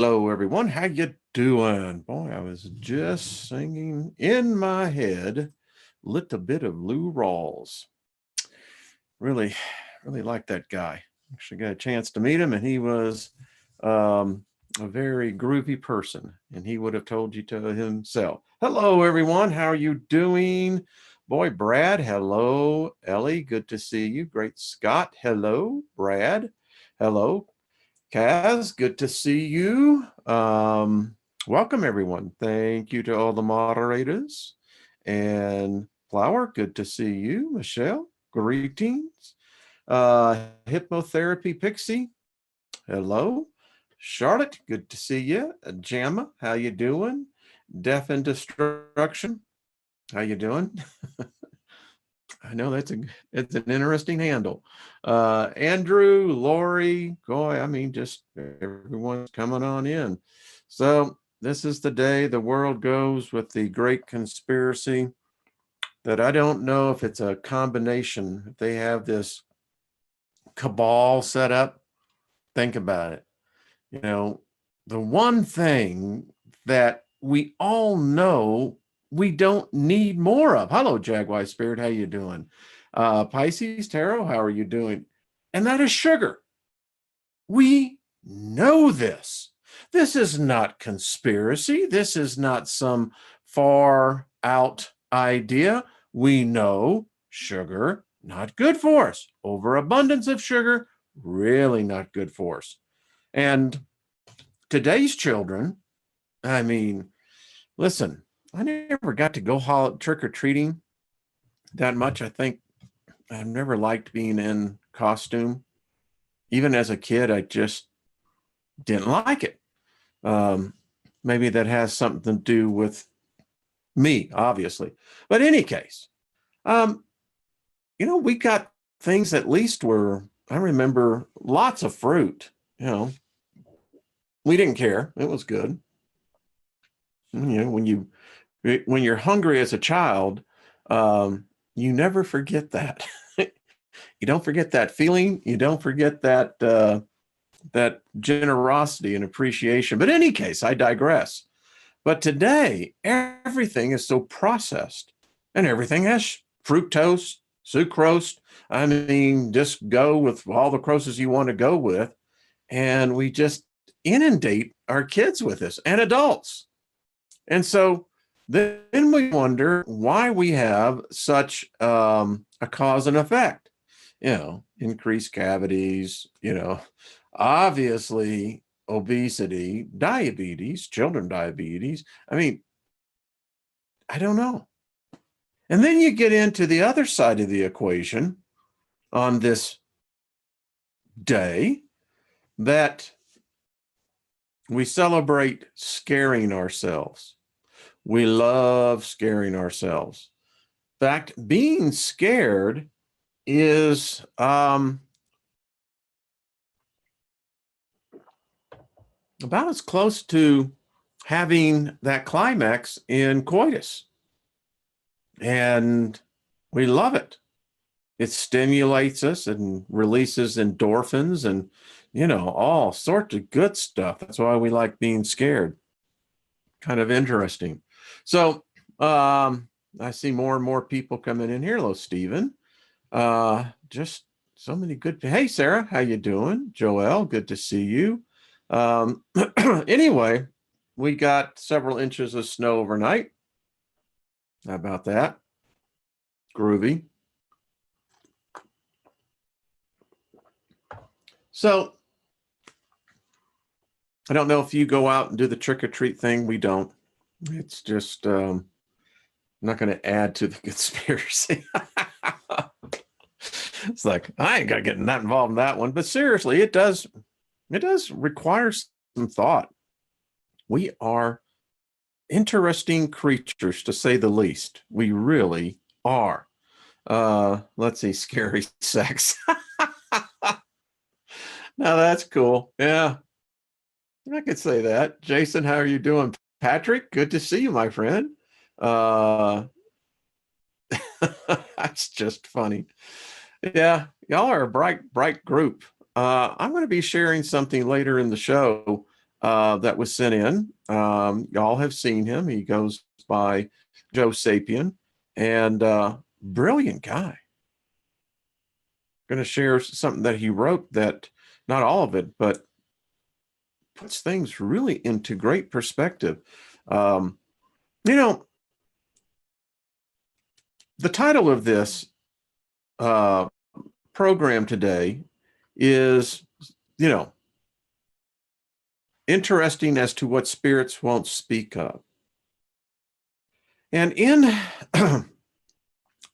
Hello, everyone. How you doing? Boy, I was just singing in my head, "Little Bit of Lou Rawls." Really, really like that guy. Actually got a chance to meet him, and he was a very groovy person, and he would have told you to himself. Hello, everyone. How are you doing? Boy, Brad, hello. Ellie, good to see you. Great Scott, hello. Brad, hello. Kaz, good to see you. Welcome, everyone. Thank you to all the moderators. And Flower, good to see you. Michelle, greetings. Hypnotherapy Pixie, hello. Charlotte, good to see you. Jamma, how you doing? Death and Destruction, how you doing? I know it's an interesting handle. Andrew, Lori, Goy, I mean, just everyone's coming on in. So this is the day the world goes with the great conspiracy that I don't know if it's a combination. If they have this cabal set up, think about it. You know, the one thing that we all know we don't need more of. Hello, Jaguar Spirit. How you doing? Pisces Tarot, how are you doing? And that is sugar. We know this. This is not conspiracy. This is not some far out idea. We know sugar, not good for us. Overabundance of sugar, really not good for us. And today's children, I mean, listen, I never got to go trick-or-treating that much. I think I've never liked being in costume. Even as a kid, I just didn't like it. Maybe that has something to do with me, obviously. But in any case, we got things at least were, I remember lots of fruit, we didn't care. It was good. When you're hungry as a child, you never forget that. You don't forget that feeling. You don't forget that generosity and appreciation. But in any case, I digress. But today, everything is so processed, and everything has fructose, sucrose. I mean, just go with all the croses you want to go with, and we just inundate our kids with this and adults. And so then we wonder why we have such a cause and effect, increased cavities, obviously obesity, diabetes, children diabetes. I mean, I don't know. And then you get into the other side of the equation on this day that we celebrate scaring ourselves. We love scaring ourselves. In fact, being scared is about as close to having that climax in coitus. And we love it. It stimulates us and releases endorphins and, all sorts of good stuff. That's why we like being scared. Kind of interesting. So I see more and more people coming in here. Hello, Stephen. Just so many good. Hey, Sarah, how you doing? Joelle, good to see you. Anyway, we got several inches of snow overnight. How about that? Groovy. So I don't know if you go out and do the trick-or-treat thing. We don't. It's just I'm not going to add to the conspiracy. It's like, I ain't got to get that involved in that one. But seriously, it does require some thought. We are interesting creatures, to say the least. We really are. Let's see, scary sex. Now that's cool. Yeah, I could say that. Jason, how are you doing? Patrick, good to see you, my friend. That's just funny. Yeah, y'all are a bright group. I'm going to be sharing something later in the show that was sent in. Y'all have seen him. He goes by Joe Sapien, and brilliant guy. Going to share something that he wrote that, not all of it, but puts things really into great perspective. Um, you know, the title of this uh, program today is, you know, interesting as to what spirits won't speak of. And in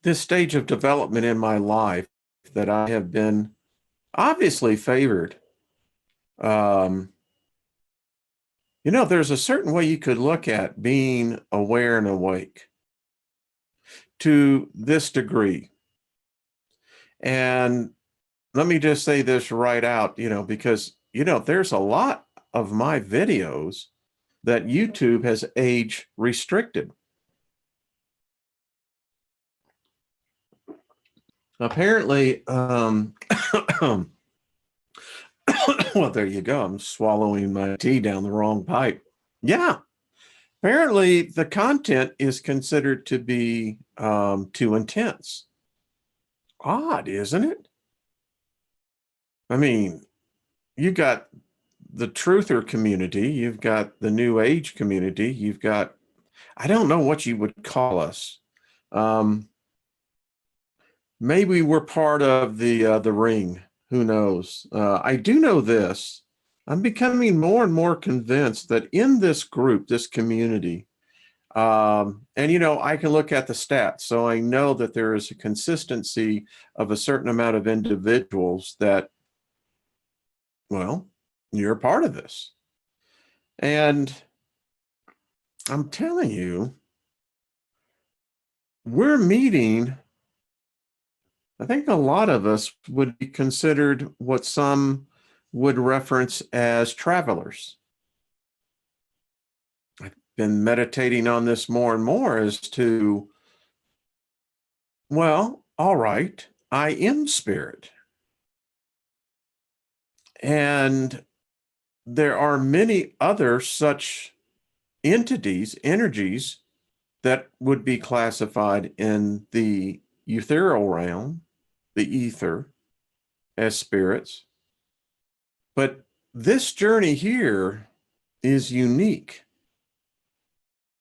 this stage of development in my life that I have been obviously favored, there's a certain way you could look at being aware and awake to this degree. And let me just say this right out, because, there's a lot of my videos that YouTube has age restricted. Apparently, well, there you go. I'm swallowing my tea down the wrong pipe. Yeah. Apparently, the content is considered to be too intense. Odd, isn't it? I mean, you got the truther community, you've got the new age community, you've got, I don't know what you would call us. Maybe we're part of the ring. Who knows? I do know this. I'm becoming more and more convinced that in this group, this community, and I can look at the stats, so I know that there is a consistency of a certain amount of individuals that, well, you're a part of this. And I'm telling you, we're meeting, I think a lot of us would be considered what some would reference as travelers. I've been meditating on this more and more as to, well, all right, I am spirit. And there are many other such entities, energies that would be classified in the ethereal realm, the ether, as spirits. But this journey here is unique.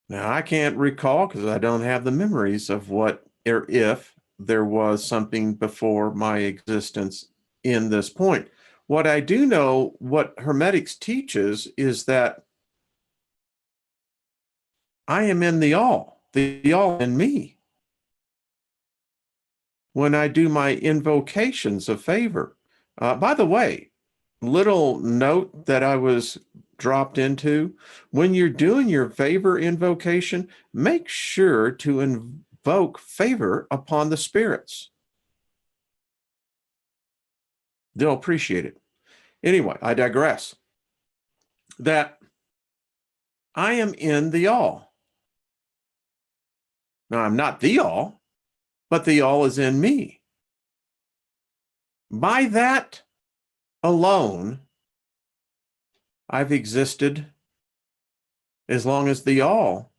Now, I can't recall because I don't have the memories of what or if there was something before my existence in this point. What I do know, what Hermetics teaches, is that I am in the all in me. When I do my invocations of favor. By the way, little note that I was dropped into, when you're doing your favor invocation, make sure to invoke favor upon the spirits. They'll appreciate it. Anyway, I digress. That I am in the all. Now, I'm not the all, but the all is in me. By that alone, I've existed as long as the all.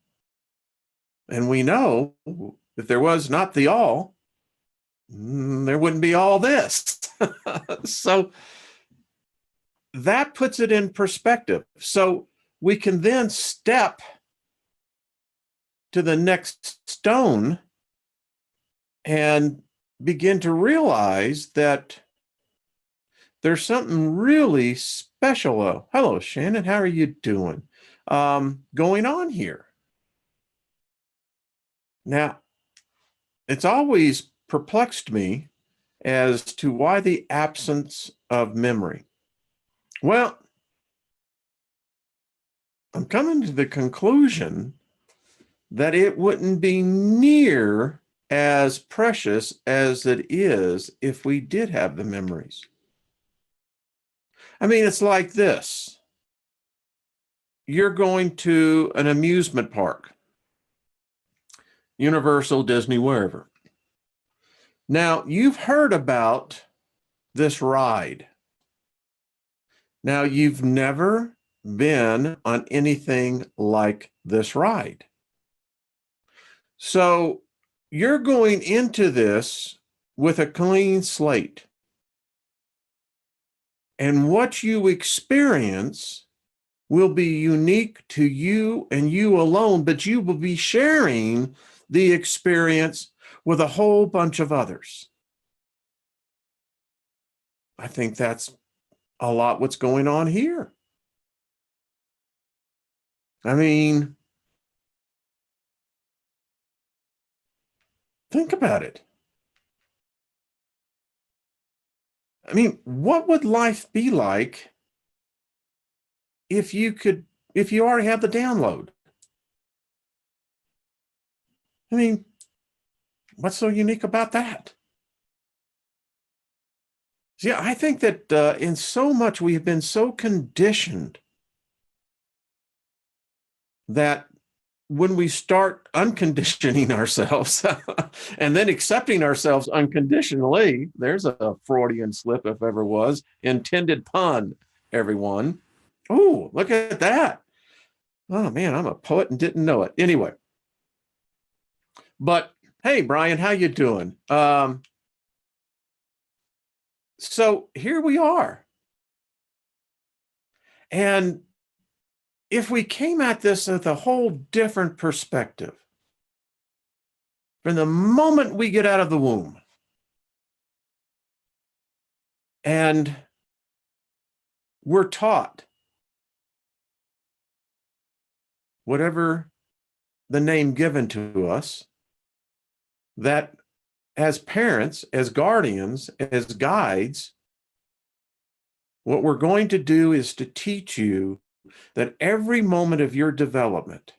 And we know if there was not the all, there wouldn't be all this. So that puts it in perspective. So we can then step to the next stone and begin to realize that there's something really special. Hello, Shannon. How are you doing? Going on here. Now, it's always perplexed me as to why the absence of memory. Well, I'm coming to the conclusion that it wouldn't be near as precious as it is if we did have the memories. I mean, it's like this. You're going to an amusement park, Universal, Disney, wherever. Now, you've heard about this ride. Now, you've never been on anything like this ride. So you're going into this with a clean slate. And what you experience will be unique to you and you alone, but you will be sharing the experience with a whole bunch of others. I think that's a lot what's going on here. I mean, think about it. I mean, what would life be like if you already have the download? I mean, what's so unique about that? See, I think that in so much we have been so conditioned that when we start unconditioning ourselves and then accepting ourselves unconditionally, there's a Freudian slip if ever was, intended pun, everyone. Oh, look at that. Oh man, I'm a poet and didn't know it. Anyway, but hey, Brian, how you doing? So here we are. And if we came at this with a whole different perspective, from the moment we get out of the womb, and we're taught whatever the name given to us, that as parents, as guardians, as guides, what we're going to do is to teach you that every moment of your development,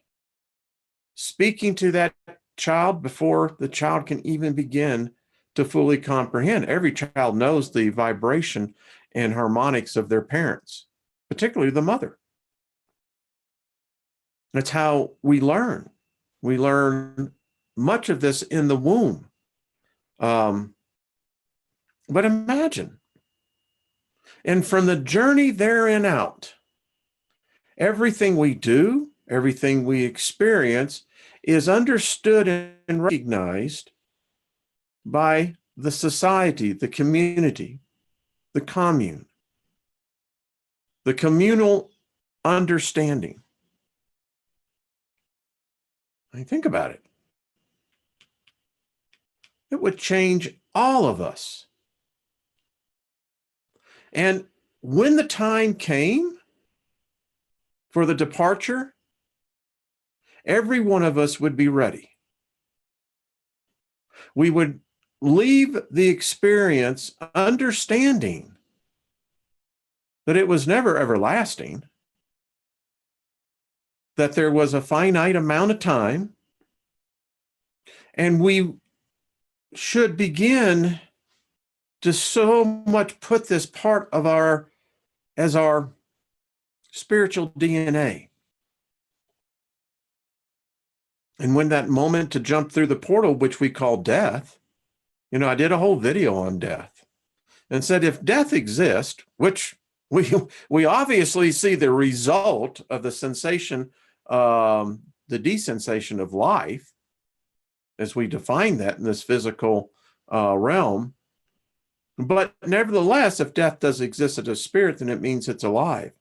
speaking to that child before the child can even begin to fully comprehend, every child knows the vibration and harmonics of their parents, particularly the mother. That's how we learn. We learn much of this in the womb. But imagine, and from the journey therein out, everything we do, everything we experience is understood and recognized by the society, the community, the commune, the communal understanding. I mean, think about it. It would change all of us. And when the time came for the departure, every one of us would be ready. We would leave the experience understanding that it was never everlasting, that there was a finite amount of time, and we should begin to so much put this part of our spiritual DNA. And when that moment to jump through the portal, which we call death, I did a whole video on death and said, if death exists, which we obviously see the result of the sensation, the desensation of life, as we define that in this physical realm. But nevertheless, if death does exist as a spirit, then it means it's alive.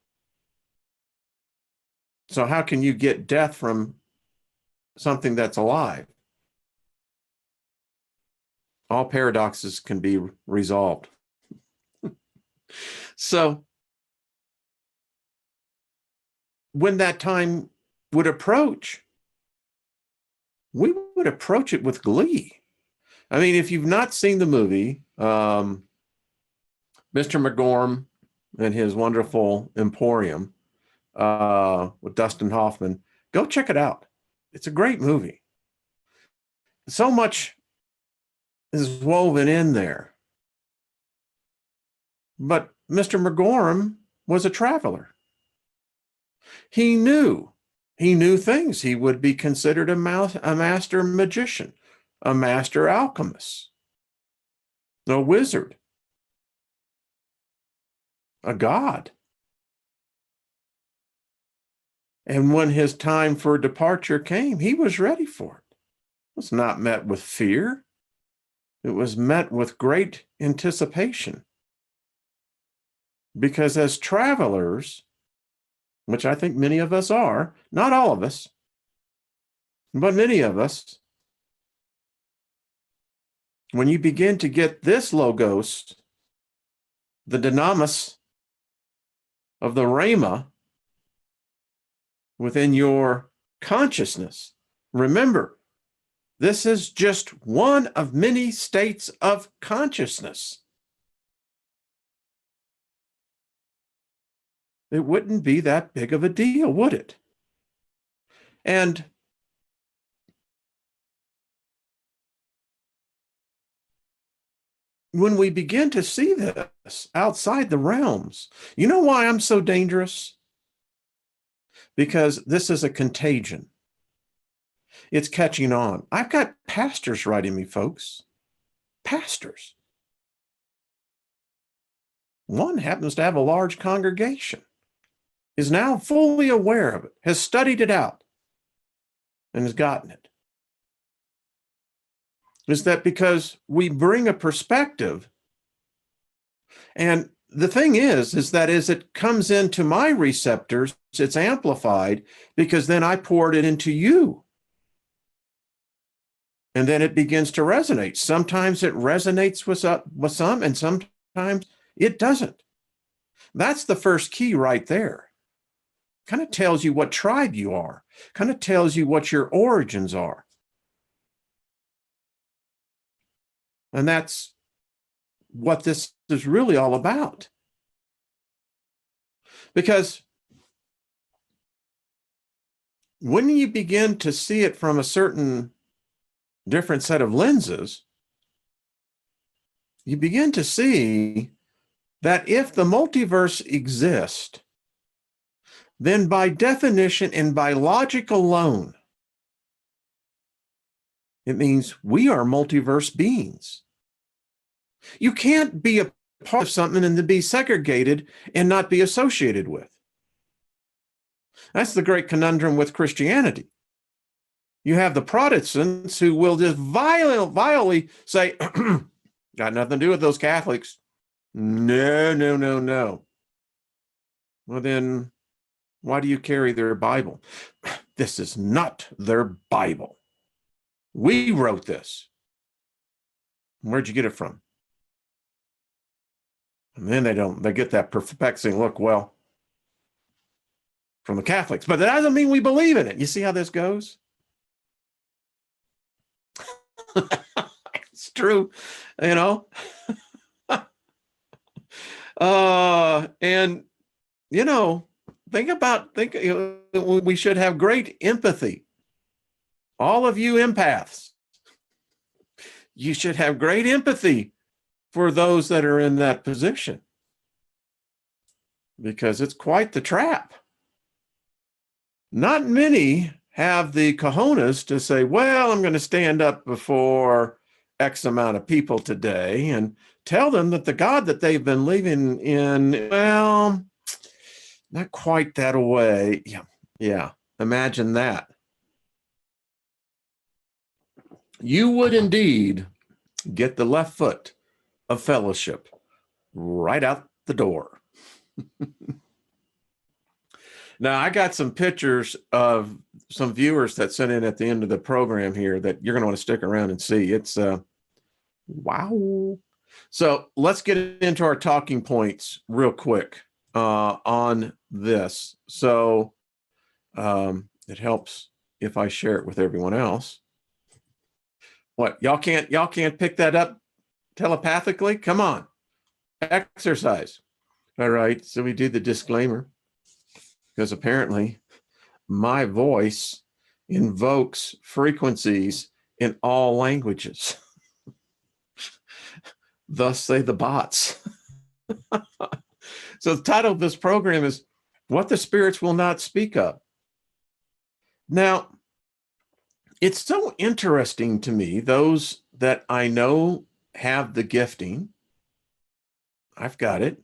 So how can you get death from something that's alive? All paradoxes can be resolved. So when that time would approach, we would approach it with glee. I mean, if you've not seen the movie, Mr. McGorm and his wonderful Emporium with Dustin Hoffman, go check it out. It's a great movie. So much is woven in there. But Mr. McGorm was a traveler. He knew things. He would be considered a master magician, a master alchemist, a wizard, a god. And when his time for departure came, he was ready for it. It was not met with fear. It was met with great anticipation. Because as travelers, which I think many of us are, not all of us, but many of us, when you begin to get this logos, the dynamis of the rhema within your consciousness, remember, this is just one of many states of consciousness. It wouldn't be that big of a deal, would it? And when we begin to see this outside the realms, you know why I'm so dangerous? Because this is a contagion. It's catching on. I've got pastors writing me, folks. Pastors. One happens to have a large congregation, is now fully aware of it, has studied it out, and has gotten it. Is that because we bring a perspective, and the thing is that as it comes into my receptors, it's amplified because then I poured it into you. And then it begins to resonate. Sometimes it resonates with some, and sometimes it doesn't. That's the first key right there. Kind of tells you what tribe you are, kind of tells you what your origins are. And that's what this is really all about. Because when you begin to see it from a certain different set of lenses, you begin to see that if the multiverse exists, then by definition and by logic alone, it means we are multiverse beings. You can't be a part of something and then be segregated and not be associated with. That's the great conundrum with Christianity. You have the Protestants who will just vilely say, got nothing to do with those Catholics. No, no, no, no. Well, then why do you carry their Bible? This is not their Bible. We wrote this. Where'd you get it from? And then they get that perplexing look, well, from the Catholics. But that doesn't mean we believe in it. You see how this goes? It's true, you know. And you know, we should have great empathy. All of you empaths, you should have great empathy for those that are in that position, because it's quite the trap. Not many have the cojones to say, well, I'm going to stand up before X amount of people today and tell them that the God that they've been living in, well, not quite that way. Yeah. Imagine that. You would indeed get the left foot of fellowship right out the door. Now, I got some pictures of some viewers that sent in at the end of the program here that you're going to want to stick around and see. It's wow. So let's get into our talking points real quick on this. So it helps if I share it with everyone else. What, y'all can't pick that up telepathically? Come on, exercise. All right, so we do the disclaimer, because apparently my voice invokes frequencies in all languages. Thus say the bots. So the title of this program is What the Spirits Will Not Speak Of. Now, it's so interesting to me, those that I know have the gifting. I've got it.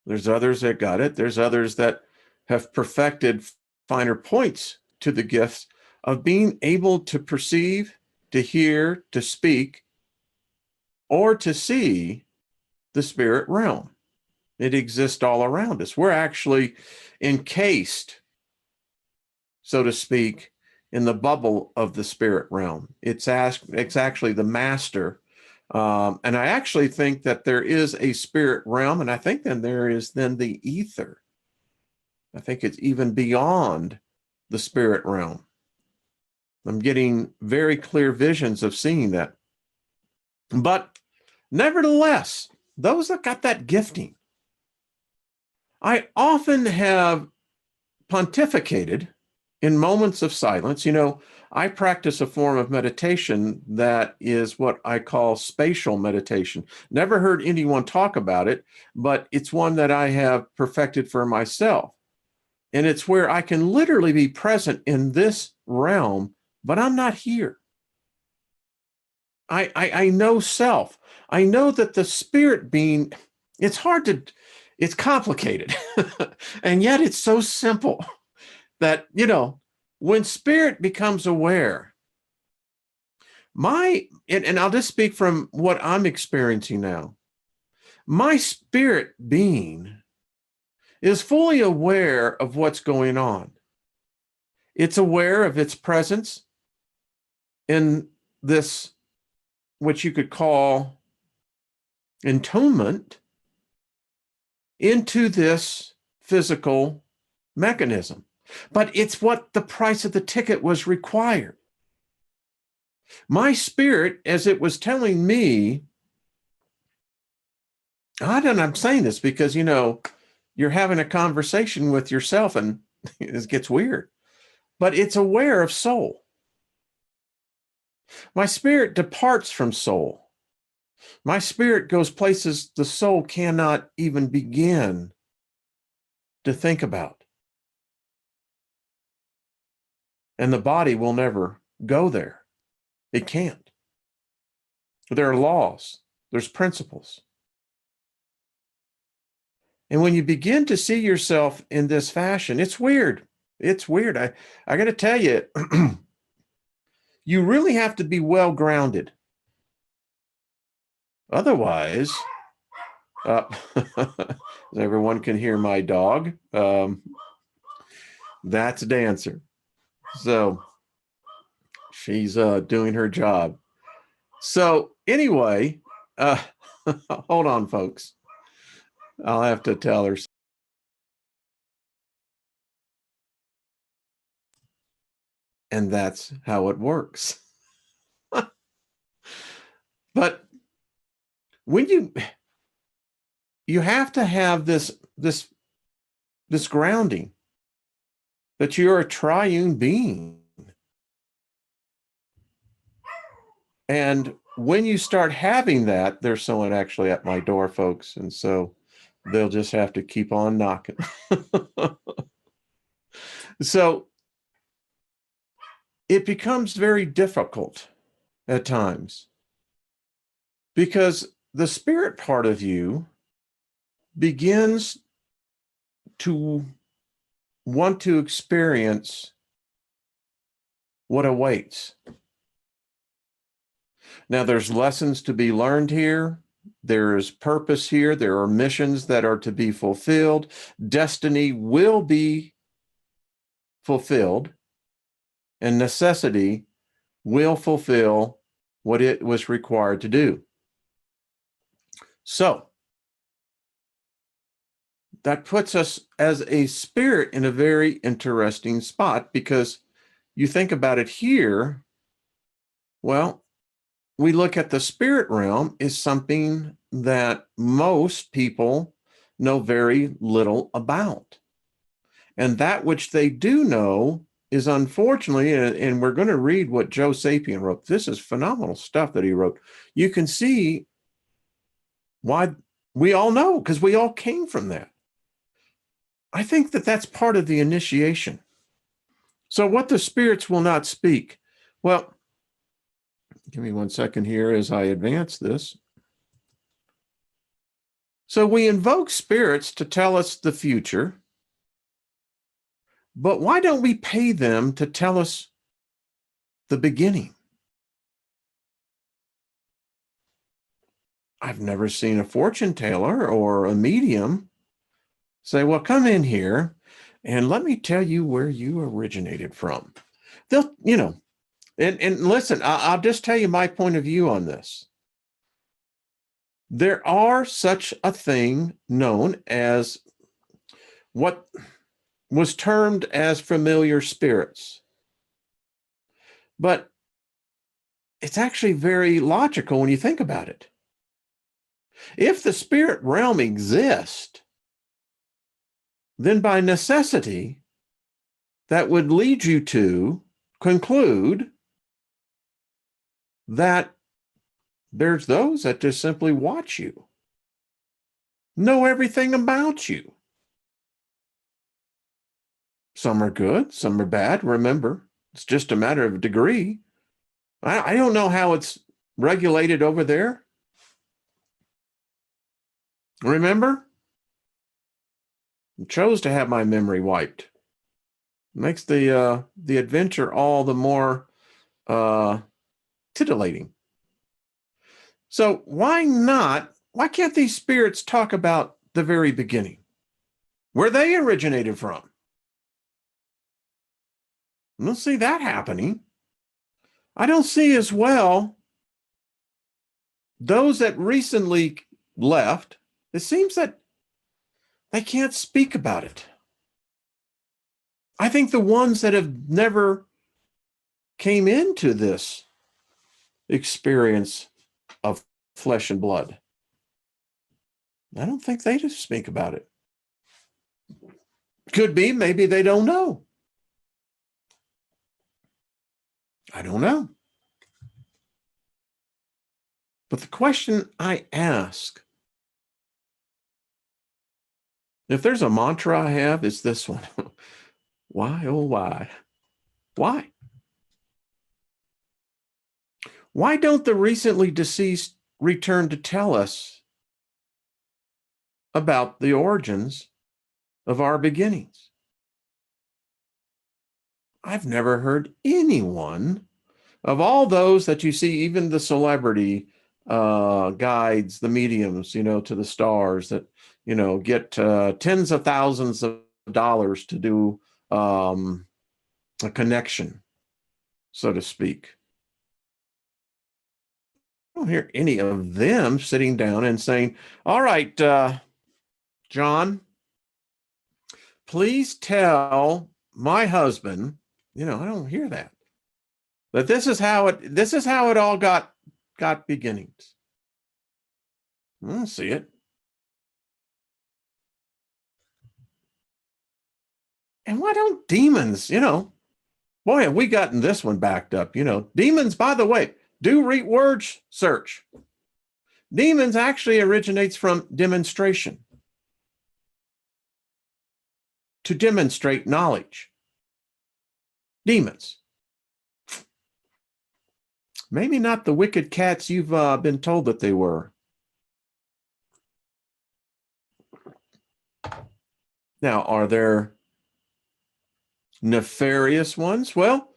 There's others that got it. There's others that have perfected finer points to the gifts of being able to perceive, to hear, to speak, or to see the spirit realm. It exists all around us. We're actually encased, so to speak, in the bubble of the spirit realm. It's actually the master. And I actually think that there is a spirit realm, and I think then there is then the ether. I think it's even beyond the spirit realm. I'm getting very clear visions of seeing that. But nevertheless, those that got that gifting, I often have pontificated in moments of silence. You know, I practice a form of meditation that is what I call spatial meditation. Never heard anyone talk about it, but it's one that I have perfected for myself. And it's where I can literally be present in this realm, but I'm not here. I know self. I know that the spirit being, it's complicated. And yet it's so simple that, you know, when spirit becomes aware, and I'll just speak from what I'm experiencing now, my spirit being is fully aware of what's going on. It's aware of its presence in this, what you could call entombment into this physical mechanism. But it's what the price of the ticket was required. My spirit, as it was telling me, I'm saying this because, you know, you're having a conversation with yourself and it gets weird, but it's aware of soul. My spirit departs from soul. My spirit goes places the soul cannot even begin to think about. And the body will never go there. It can't. There are laws, there's principles. And when you begin to see yourself in this fashion, it's weird. It's weird. I got to tell you, you really have to be well grounded. Otherwise, everyone can hear my dog. That's Dancer. So she's doing her job. So anyway, hold on, folks. I'll have to tell her. And that's how it works. But when you have to have this grounding that you're a triune being. And when you start having that, there's someone actually at my door, folks. And so they'll just have to keep on knocking. So it becomes very difficult at times because the spirit part of you begins to want to experience what awaits. Now, there's lessons to be learned here. There is purpose here. There are missions that are to be fulfilled. Destiny will be fulfilled, and necessity will fulfill what it was required to do. So that puts us as a spirit in a very interesting spot, because you think about it here, well, we look at the spirit realm is something that most people know very little about. And that which they do know is, unfortunately, and we're going to read what Joe Sapien wrote. This is phenomenal stuff that he wrote. You can see why we all know, because we all came from that. I think that that's part of the initiation. So what the spirits will not speak. Well, give me 1 second here as I advance this. So we invoke spirits to tell us the future. But why don't we pay them to tell us the beginning? I've never seen a fortune teller or a medium say, well, come in here and let me tell you where you originated from. They'll, and listen, I'll just tell you my point of view on this. There are such a thing known as what was termed as familiar spirits. But it's actually very logical when you think about it. If the spirit realm exists, then by necessity, that would lead you to conclude that there's those that just simply watch you, know everything about you. Some are good, some are bad. Remember, it's just a matter of degree. I don't know how it's regulated over there. Remember? I chose to have my memory wiped. Makes the adventure all the more titillating. So why not? Why can't these spirits talk about the very beginning, where they originated from? I don't see that happening. I don't see as well those that recently left. It seems that they can't speak about it. I think the ones that have never came into this experience of flesh and blood, I don't think they just speak about it. Could be, maybe they don't know. I don't know. But the question I ask, if there's a mantra I have, it's this one. Why, oh, why? Why? Why don't the recently deceased return to tell us about the origins of our beginnings? I've never heard anyone of all those that you see, even the celebrity guides, the mediums, to the stars that, get tens of thousands of dollars to do a connection, so to speak. I don't hear any of them sitting down and saying, all right, John, please tell my husband, I don't hear that. But this is how it all got beginnings. I don't see it. And why don't demons, boy, have we gotten this one backed up. Demons, by the way, do read words search. Demons actually originates from demonstration. To demonstrate knowledge. Demons. Maybe not the wicked cats you've been told that they were. Now, are there nefarious ones? Well,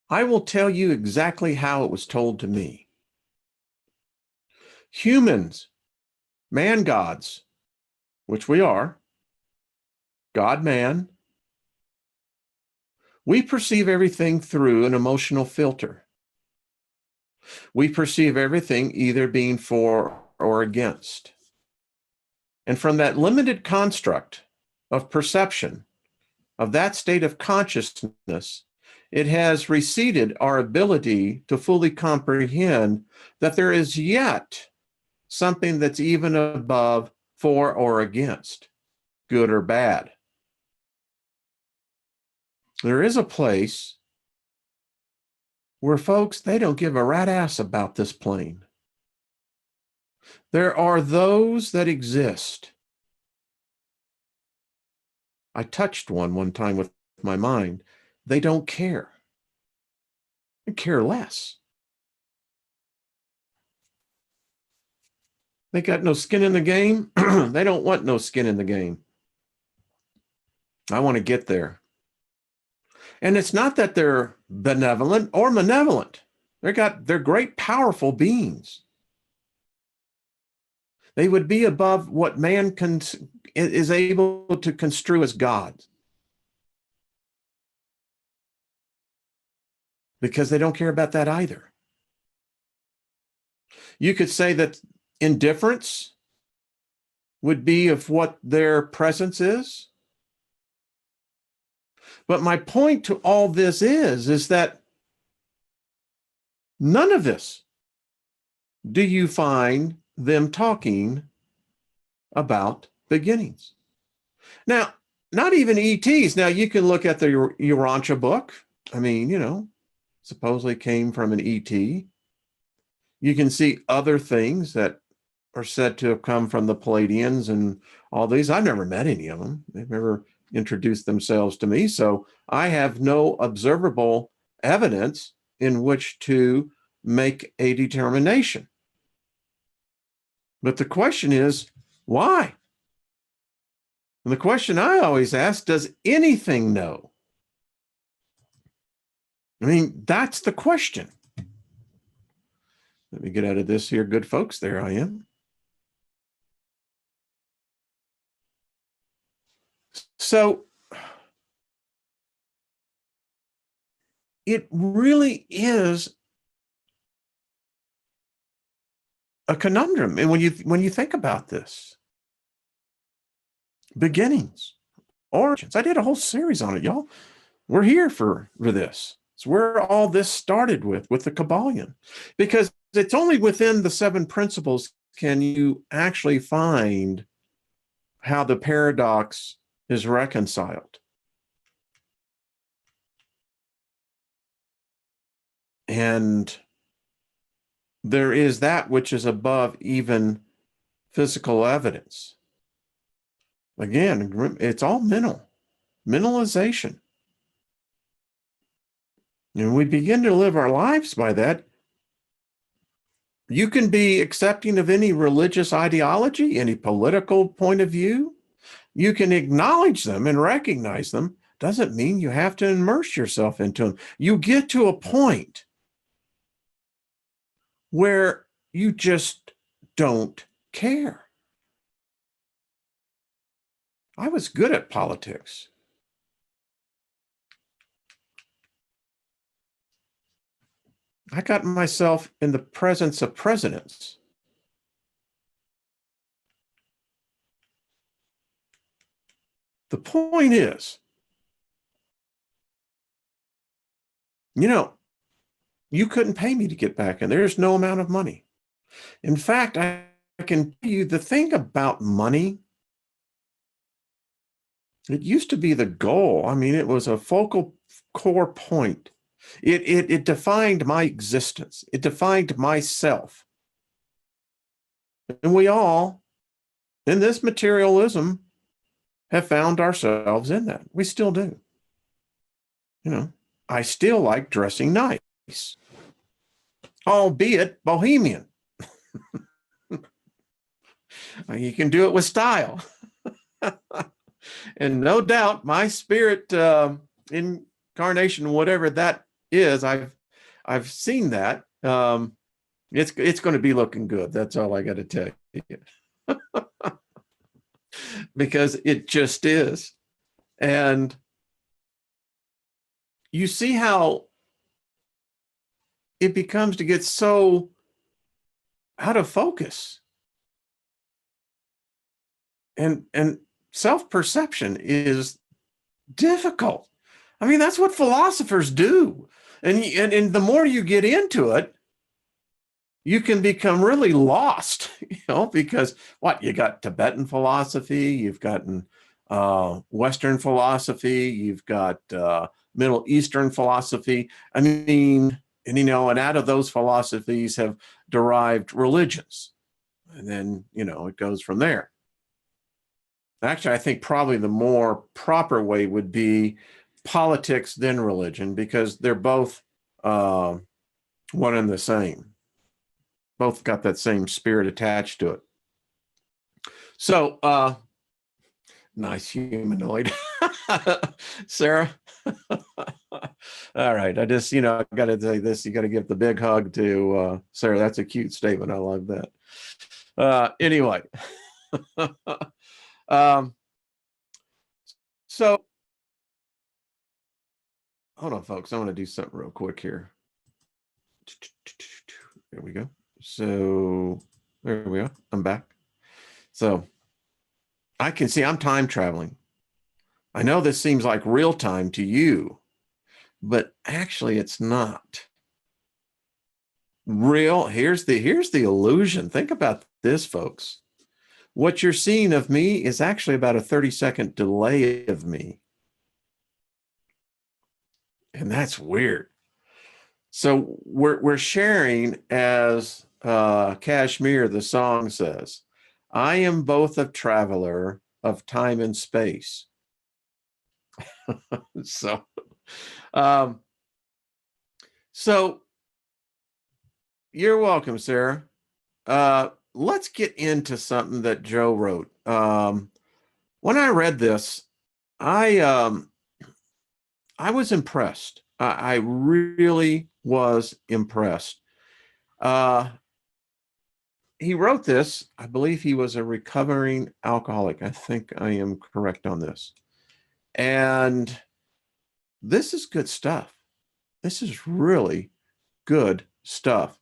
I will tell you exactly how it was told to me. Humans, man gods, which we are, God man, we perceive everything through an emotional filter. We perceive everything either being for or against. And from that limited construct of perception, of that state of consciousness, it has receded our ability to fully comprehend that there is yet something that's even above for or against, good or bad. There is a place where folks, they don't give a rat ass about this plane. There are those that exist. I touched one time with my mind. They don't care. They care less. They got no skin in the game. They don't want no skin in the game. I want to get there. And it's not that they're benevolent or malevolent. They're great, powerful beings. They would be above what man is able to construe as God, because they don't care about that either. You could say that indifference would be of what their presence is. But my point to all this is that none of this do you find them talking about beginnings. Now, not even ETs. Now, you can look at the Urantia book. I mean, supposedly came from an ET. You can see other things that are said to have come from the Palladians and all these. I've never met any of them. They've never introduced themselves to me. So I have no observable evidence in which to make a determination. But the question is, why? And the question I always ask, does anything know? I mean, that's the question. Let me get out of this here, good folks. There I am. So it really is a conundrum. And when you think about this, beginnings, origins, I did a whole series on it, y'all. We're here for this. It's where all this started with the Kabbalion, because it's only within the 7 principles can you actually find how the paradox is reconciled. And there is that which is above even physical evidence. Again, it's all mentalization. And we begin to live our lives by that. You can be accepting of any religious ideology, any political point of view. You can acknowledge them and recognize them. Doesn't mean you have to immerse yourself into them. You get to a point where you just don't care. I was good at politics. I got myself in the presence of presidents. The point is, you couldn't pay me to get back in. There's no amount of money. In fact, I can tell you the thing about money, it used to be the goal. I mean, it was a focal core point. It defined my existence. It defined myself. And we all, in this materialism, have found ourselves in that. We still do. I still like dressing nice, albeit bohemian. You can do it with style. And no doubt my spirit incarnation, whatever that is, I've seen that. It's going to be looking good. That's all I got to tell you. Because it just is. And you see how it becomes to get so out of focus. And self-perception is difficult. I mean, that's what philosophers do. And the more you get into it, you can become really lost, because you got Tibetan philosophy, you've gotten Western philosophy, you've got Middle Eastern philosophy. I mean, and out of those philosophies have derived religions. And then, it goes from there. Actually, I think probably the more proper way would be politics then religion, because they're both one and the same. Both got that same spirit attached to it. So Nice humanoid. Sarah. All right. I just, I got to say this. You got to give the big hug to Sarah. That's a cute statement. I love that. Anyway. um, so hold on, folks. I want to do something real quick here. There we go. So there we go. I'm back. So I can see I'm time traveling. I know this seems like real time to you, but actually it's not. Real, here's the illusion. Think about this, folks. What you're seeing of me is actually about a 30-second delay of me. And that's weird. So we're sharing, as Kashmir, the song says, I am both a traveler of time and space. So you're welcome, Sarah. Let's get into something that Joe wrote. When I read this, I was impressed. I really was impressed. He wrote this. I believe he was a recovering alcoholic. I think I am correct on this. And this is good stuff. This is really good stuff.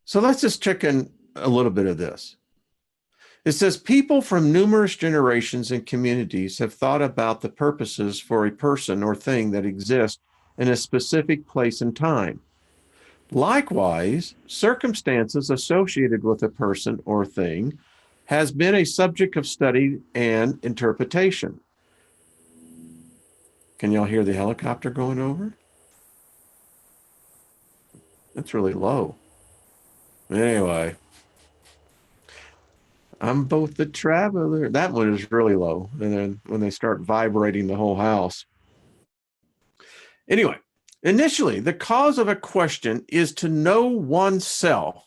So let's just check in a little bit of this. It says, people from numerous generations and communities have thought about the purposes for a person or thing that exists in a specific place and time. Likewise, circumstances associated with a person or thing has been a subject of study and interpretation. Can y'all hear the helicopter going over? That's really low. Anyway, I'm both the traveler. That one is really low. And then when they start vibrating the whole house. Anyway, initially, the cause of a question is to know oneself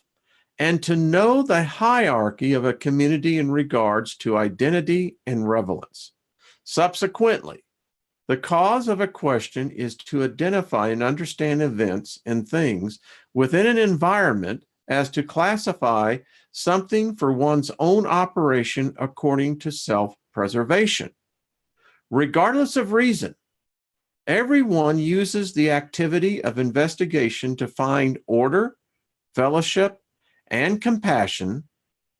and to know the hierarchy of a community in regards to identity and relevance. Subsequently, the cause of a question is to identify and understand events and things within an environment as to classify something for one's own operation according to self-preservation. Regardless of reason, everyone uses the activity of investigation to find order, fellowship, and compassion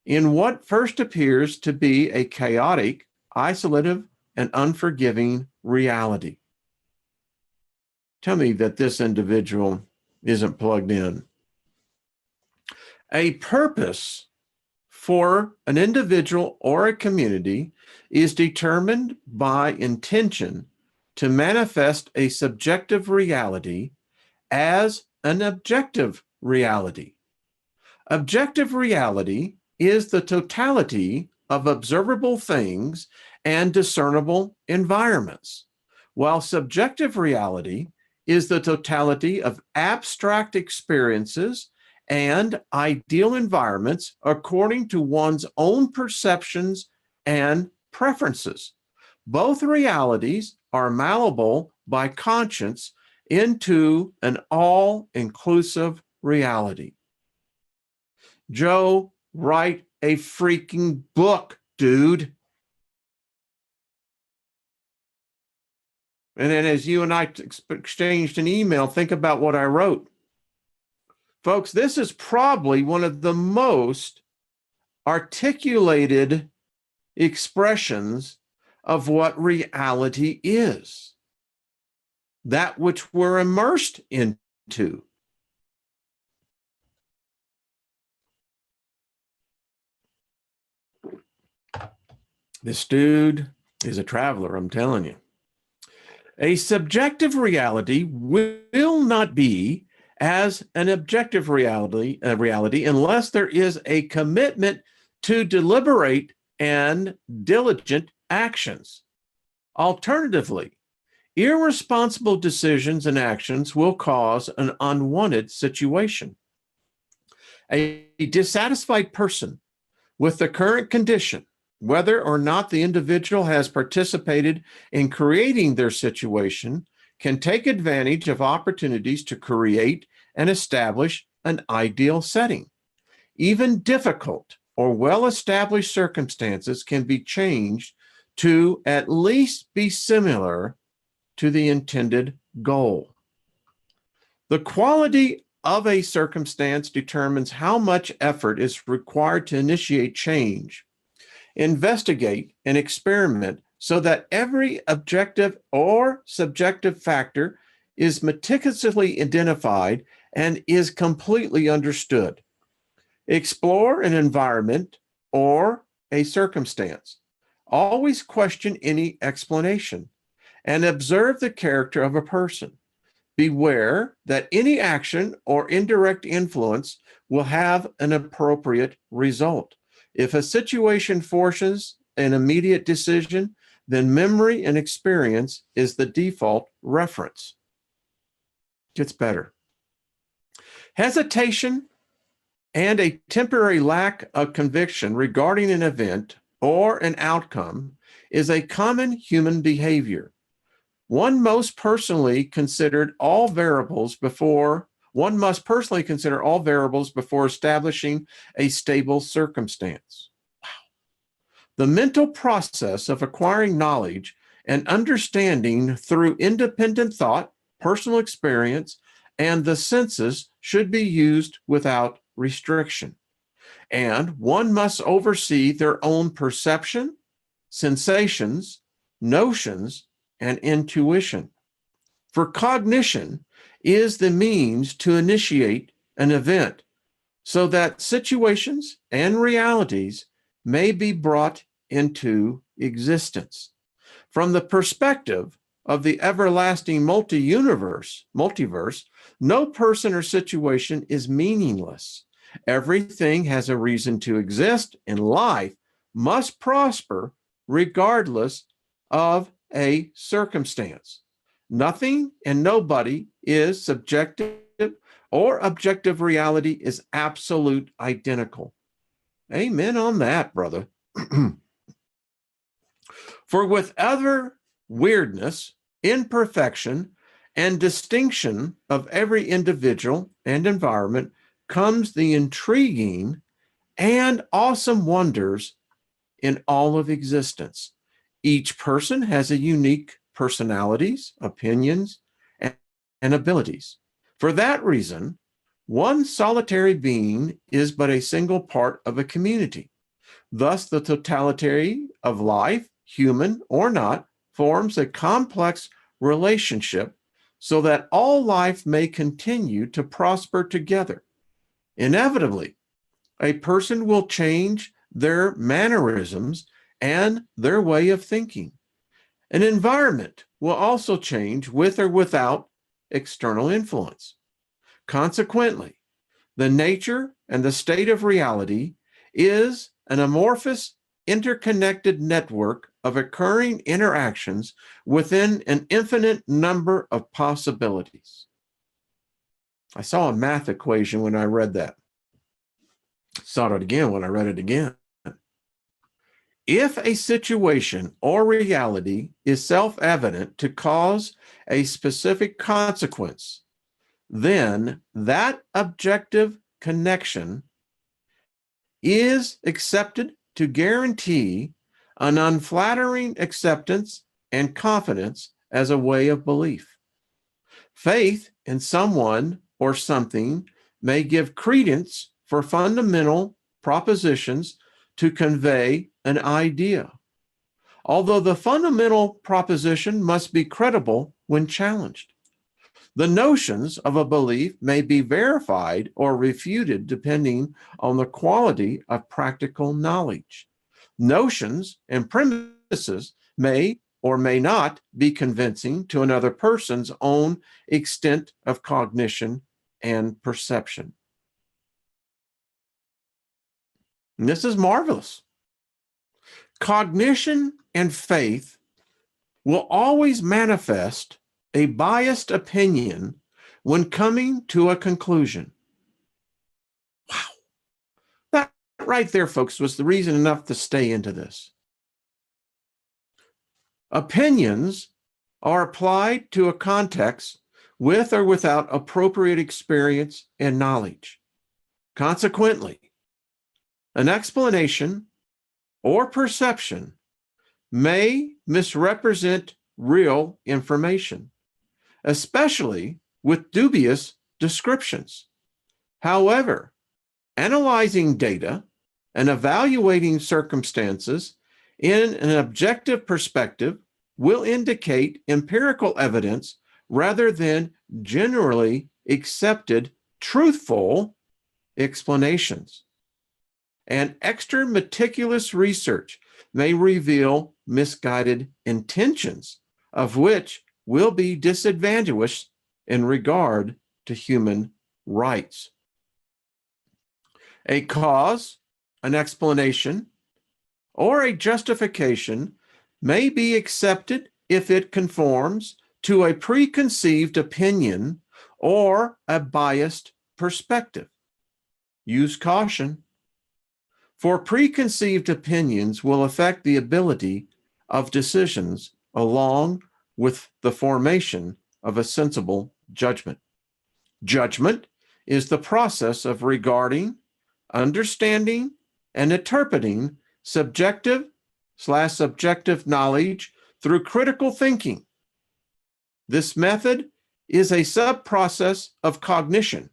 in what first appears to be a chaotic, isolative, and unforgiving reality. Tell me that this individual isn't plugged in. A purpose for an individual or a community is determined by intention to manifest a subjective reality as an objective reality. Objective reality is the totality of observable things and discernible environments, while subjective reality is the totality of abstract experiences and ideal environments according to one's own perceptions and preferences. Both realities are malleable by conscience into an all-inclusive reality. Joe, write a freaking book, dude. And then as you and I exchanged an email, think about what I wrote. Folks, this is probably one of the most articulated expressions of what reality is, that which we're immersed into. This dude is a traveler, I'm telling you. A subjective reality will not be as an objective reality unless there is a commitment to deliberate and diligent actions. Alternatively, irresponsible decisions and actions will cause an unwanted situation. A dissatisfied person with the current condition Whether or not the individual has participated in creating their situation can take advantage of opportunities to create and establish an ideal setting. Even difficult or well-established circumstances can be changed to at least be similar to the intended goal. The quality of a circumstance determines how much effort is required to initiate change, investigate, and experiment so that every objective or subjective factor is meticulously identified and is completely understood. Explore an environment or a circumstance. Always question any explanation and observe the character of a person. Beware that any action or indirect influence will have an appropriate result. If a situation forces an immediate decision, then memory and experience is the default reference. Gets better. Hesitation and a temporary lack of conviction regarding an event or an outcome is a common human behavior. One must personally consider all variables before establishing a stable circumstance. Wow. The mental process of acquiring knowledge and understanding through independent thought, personal experience, and the senses should be used without restriction. And one must oversee their own perception, sensations, notions, and intuition. For cognition is the means to initiate an event so that situations and realities may be brought into existence. From the perspective of the everlasting multiverse, no person or situation is meaningless. Everything has a reason to exist, and life must prosper regardless of a circumstance. Nothing and nobody is subjective, or objective reality is absolute identical. Amen on that, brother. For with other weirdness, imperfection, and distinction of every individual and environment comes the intriguing and awesome wonders in all of existence. Each person has a unique personalities, opinions, and abilities. For that reason, one solitary being is but a single part of a community. Thus, the totality of life, human or not, forms a complex relationship so that all life may continue to prosper together. Inevitably, a person will change their mannerisms and their way of thinking. An environment will also change with or without external influence. Consequently, the nature and the state of reality is an amorphous, interconnected network of occurring interactions within an infinite number of possibilities. I saw a math equation when I read that. Saw it again when I read it again. If a situation or reality is self-evident to cause a specific consequence, then that objective connection is accepted to guarantee an unflattering acceptance and confidence as a way of belief. Faith in someone or something may give credence for fundamental propositions to convey an idea, although the fundamental proposition must be credible when challenged. The notions of a belief may be verified or refuted depending on the quality of practical knowledge. Notions and premises may or may not be convincing to another person's own extent of cognition and perception. And this is marvelous. Cognition and faith will always manifest a biased opinion when coming to a conclusion. Wow. That right there, folks, was the reason enough to stay into this. Opinions are applied to a context with or without appropriate experience and knowledge. Consequently, an explanation or perception may misrepresent real information, especially with dubious descriptions. However, analyzing data and evaluating circumstances in an objective perspective will indicate empirical evidence rather than generally accepted truthful explanations. And extra meticulous research may reveal misguided intentions, of which will be disadvantageous in regard to human rights. A cause, an explanation, or a justification may be accepted if it conforms to a preconceived opinion or a biased perspective. Use caution, for preconceived opinions will affect the ability of decisions along with the formation of a sensible judgment. Judgment is the process of regarding, understanding, and interpreting subjective/subjective knowledge through critical thinking. This method is a sub-process of cognition,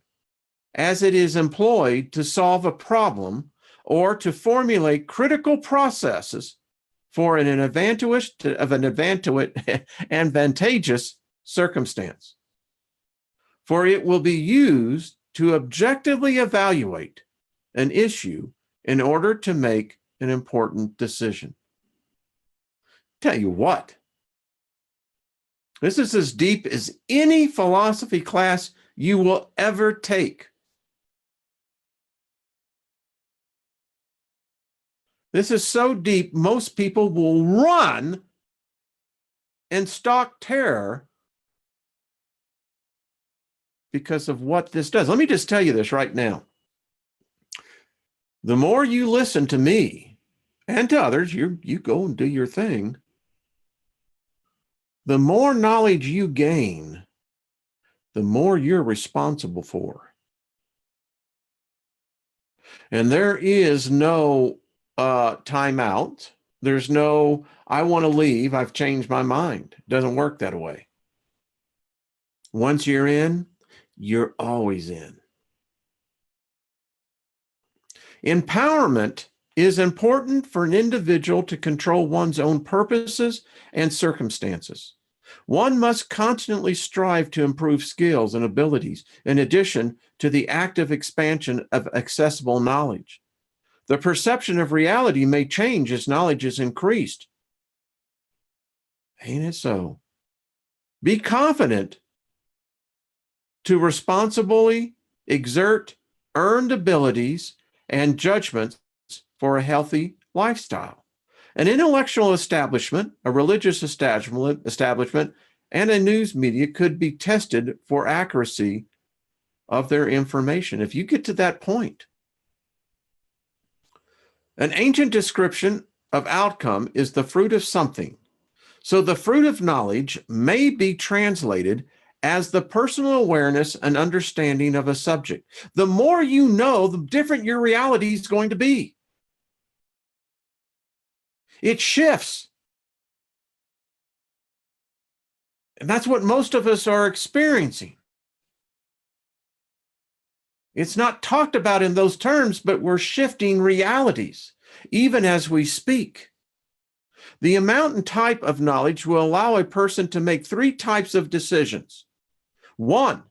as it is employed to solve a problem or to formulate critical processes for an advantageous circumstance. For it will be used to objectively evaluate an issue in order to make an important decision. Tell you what, this is as deep as any philosophy class you will ever take. This is so deep, most people will run and stalk terror because of what this does. Let me just tell you this right now. The more you listen to me and to others, you go and do your thing, the more knowledge you gain, the more you're responsible for. And there is no timeout. There's no, I want to leave, I've changed my mind. It doesn't work that way. Once you're in, you're always in. Empowerment is important for an individual to control one's own purposes and circumstances. One must constantly strive to improve skills and abilities in addition to the active expansion of accessible knowledge. The perception of reality may change as knowledge is increased. Ain't it so? Be confident to responsibly exert earned abilities and judgments for a healthy lifestyle. An intellectual establishment, a religious establishment, and a news media could be tested for accuracy of their information if you get to that point. An ancient description of outcome is the fruit of something. So the fruit of knowledge may be translated as the personal awareness and understanding of a subject. The more you know, the different your reality is going to be. It shifts. And that's what most of us are experiencing. It's not talked about in those terms, but we're shifting realities, even as we speak. The amount and type of knowledge will allow a person to make three types of decisions. 1,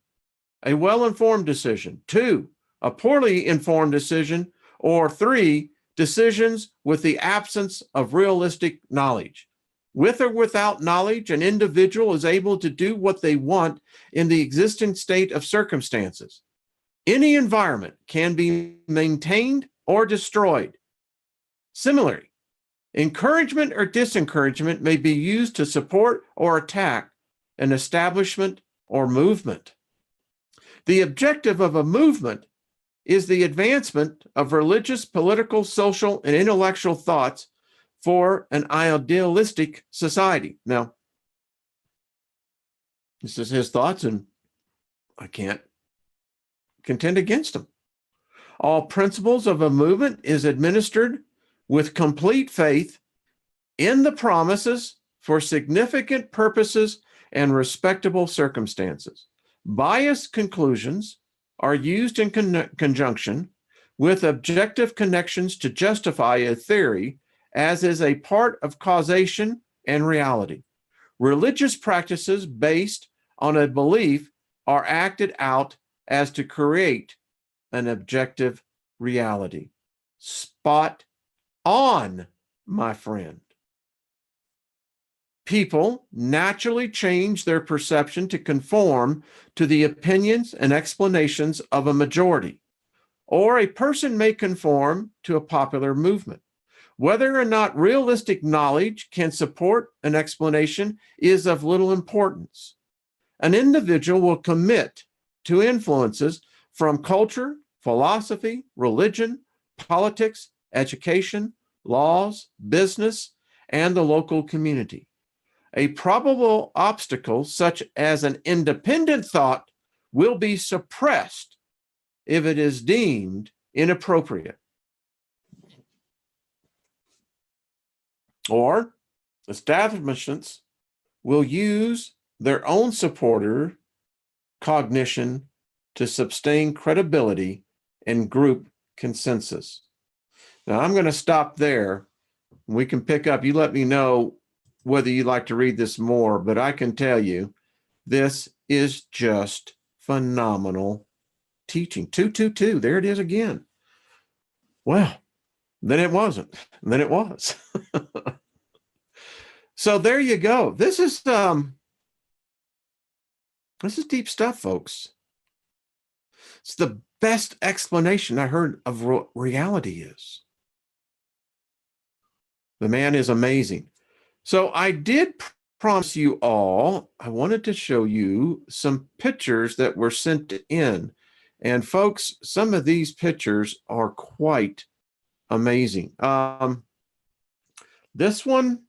a well-informed decision. 2, a poorly informed decision. Or 3, decisions with the absence of realistic knowledge. With or without knowledge, an individual is able to do what they want in the existing state of circumstances. Any environment can be maintained or destroyed. Similarly, encouragement or disencouragement may be used to support or attack an establishment or movement. The objective of a movement is the advancement of religious, political, social, and intellectual thoughts for an idealistic society. Now, this is his thoughts, and I can't contend against them. All principles of a movement is administered with complete faith in the promises for significant purposes and respectable circumstances. Biased conclusions are used in conjunction with objective connections to justify a theory as is a part of causation and reality. Religious practices based on a belief are acted out as to create an objective reality. Spot on, my friend. People naturally change their perception to conform to the opinions and explanations of a majority, or a person may conform to a popular movement. Whether or not realistic knowledge can support an explanation is of little importance. An individual will commit to influences from culture, philosophy, religion, politics, education, laws, business, and the local community. A probable obstacle, such as an independent thought, will be suppressed if it is deemed inappropriate. Or establishments will use their own supporter cognition to sustain credibility and group consensus. Now, I'm going to stop there. We can pick up. You let me know whether you'd like to read this more, but I can tell you this is just phenomenal teaching. 222, there it is again. Well, then it wasn't. Then it was. So there you go. This is deep stuff, folks. It's the best explanation I heard of what reality is. The man is amazing. So I did promise you all, I wanted to show you some pictures that were sent in. And folks, some of these pictures are quite amazing. This one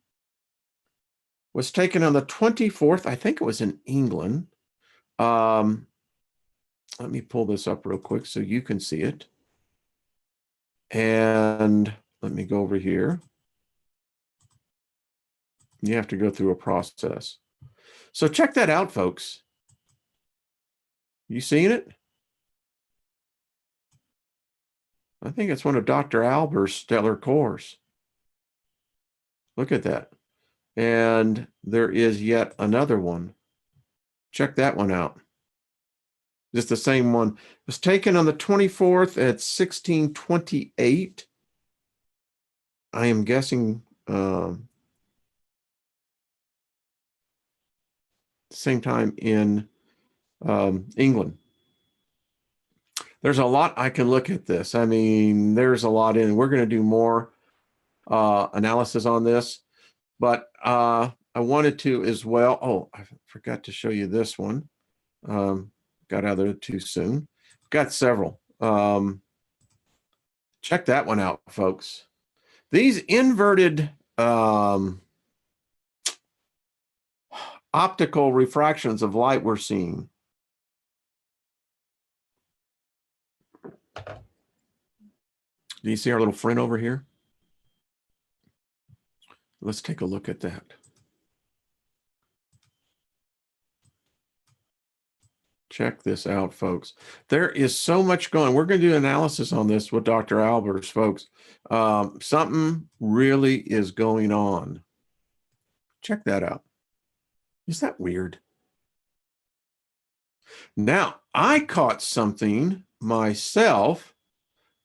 was taken on the 24th. I think it was in England. Let me pull this up real quick so you can see it. And let me go over here. You have to go through a process. So check that out, folks. You seeing it? I think it's one of Dr. Albert's stellar cores. Look at that. And there is yet another one. Check that one out. Just the same one. It was taken on the 24th at 1628. I am guessing same time in England. There's a lot I can look at this. I mean, there's a lot in. We're going to do more analysis on this, but I wanted to as well. Oh, I forgot to show you this one. Got out of there too soon. Got several. Check that one out, folks. These inverted optical refractions of light we're seeing. Do you see our little friend over here? Let's take a look at that. Check this out, folks. There is so much going. We're going to do analysis on this with Dr. Albers, folks. Something really is going on. Check that out. Is that weird? Now, I caught something myself.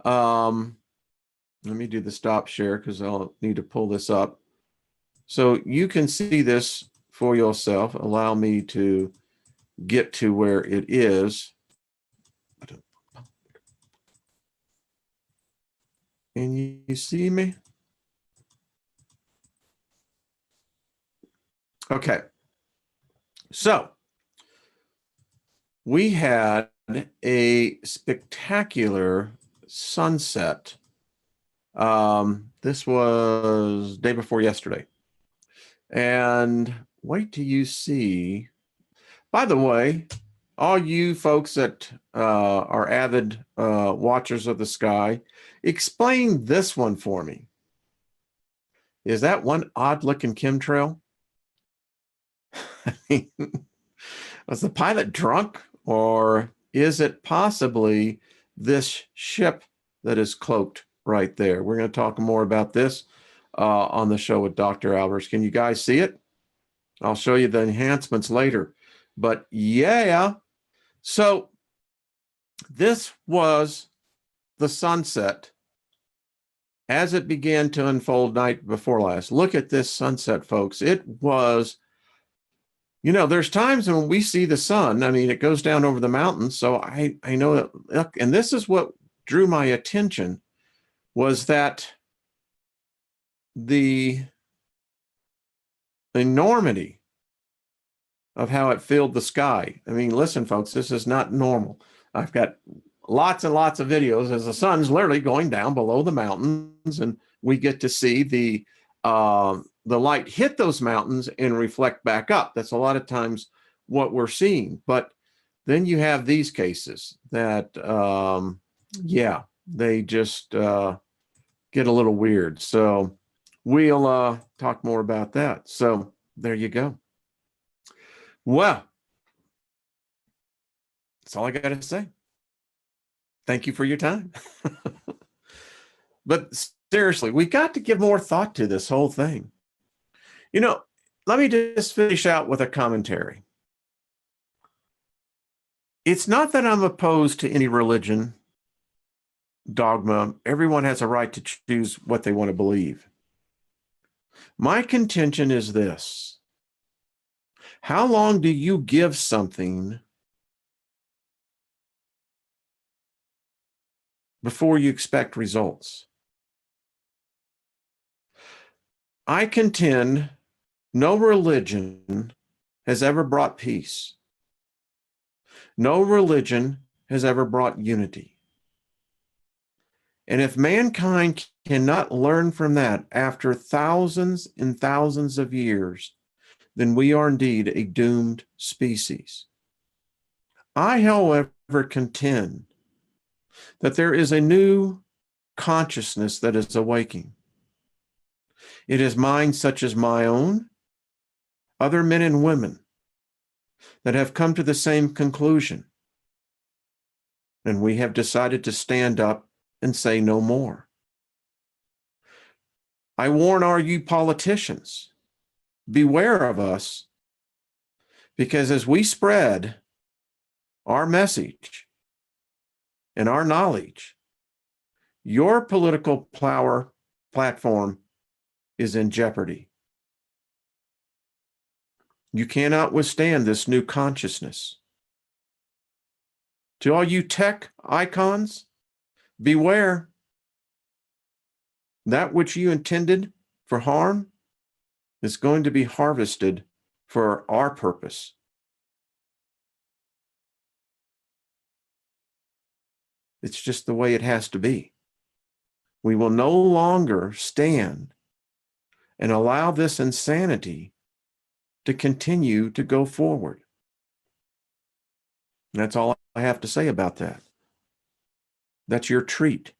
Let me do the stop share because I'll need to pull this up. So you can see this for yourself. Allow me to get to where it is. Can you see me? Okay. So we had a spectacular sunset. This was day before yesterday. And wait till you see. By the way, all you folks that are avid watchers of the sky, explain this one for me. Is that one odd looking chemtrail? I mean, was the pilot drunk, or is it possibly this ship that is cloaked right there? We're going to talk more about this on the show with Dr. Albers. Can you guys see it? I'll show you the enhancements later. But yeah, so this was the sunset as it began to unfold night before last. Look at this sunset, folks. It was, there's times when we see the sun. I mean, it goes down over the mountains. So I know that, and this is what drew my attention, was that the enormity of how it filled the sky. I mean, listen, folks, this is not normal. I've got lots and lots of videos as the sun's literally going down below the mountains, and we get to see the light hit those mountains and reflect back up. That's a lot of times what we're seeing. But then you have these cases that, they just get a little weird. So we'll talk more about that. So there you go. Well, that's all I got to say. Thank you for your time. But seriously, we got to give more thought to this whole thing. Let me just finish out with a commentary. It's not that I'm opposed to any religion, dogma. Everyone has a right to choose what they want to believe. My contention is this: how long do you give something before you expect results? I contend no religion has ever brought peace. No religion has ever brought unity. And if mankind cannot learn from that after thousands and thousands of years, then we are indeed a doomed species. I, however, contend that there is a new consciousness that is awaking. It is minds such as my own, other men and women that have come to the same conclusion. And we have decided to stand up and say no more. I warn all you politicians, beware of us, because as we spread our message and our knowledge, your political power platform is in jeopardy. You cannot withstand this new consciousness. To all you tech icons, beware. That which you intended for harm is going to be harvested for our purpose. It's just the way it has to be. We will no longer stand and allow this insanity to continue to go forward. And that's all I have to say about that. That's your treat.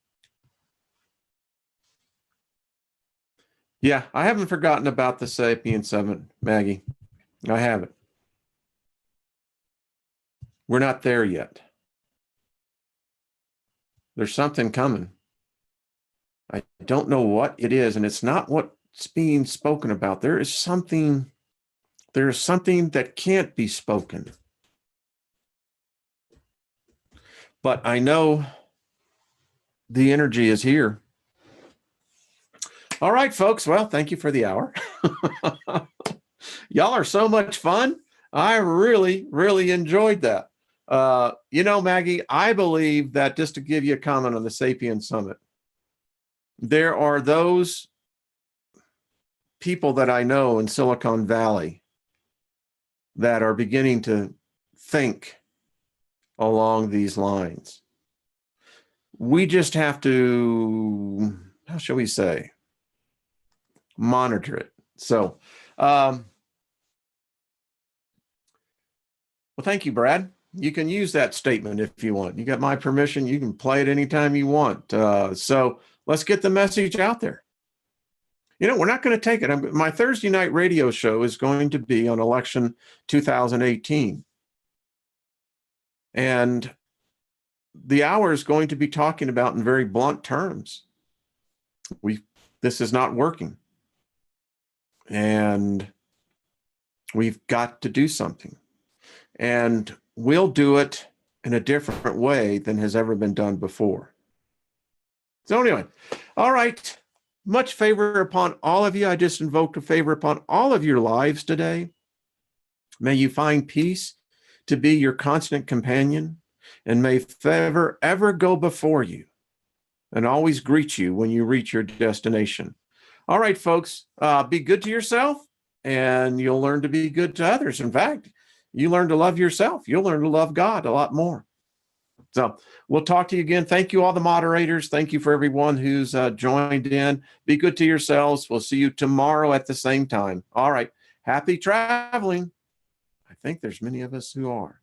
Yeah, I haven't forgotten about the Sapien Summit, Maggie. I haven't. We're not there yet. There's something coming. I don't know what it is, and it's not what's being spoken about. There is something that can't be spoken. But I know the energy is here. All right, folks. Well, thank you for the hour. Y'all are so much fun. I really, really enjoyed that. Maggie, I believe that, just to give you a comment on the Sapien Summit, there are those people that I know in Silicon Valley that are beginning to think along these lines. We just have to, how shall we say, monitor it. So, well, thank you, Brad. You can use that statement if you want. You got my permission. You can play it anytime you want. So let's get the message out there. You know, we're not going to take it. My Thursday night radio show is going to be on election 2018. And the hour is going to be talking about in very blunt terms. This is not working. And we've got to do something. And we'll do it in a different way than has ever been done before. So anyway, all right. Much favor upon all of you. I just invoked a favor upon all of your lives today. May you find peace to be your constant companion, and may favor ever go before you and always greet you when you reach your destination. All right, folks, be good to yourself, and you'll learn to be good to others. In fact, you learn to love yourself. You'll learn to love God a lot more. So we'll talk to you again. Thank you, all the moderators. Thank you for everyone who's joined in. Be good to yourselves. We'll see you tomorrow at the same time. All right. Happy traveling. I think there's many of us who are.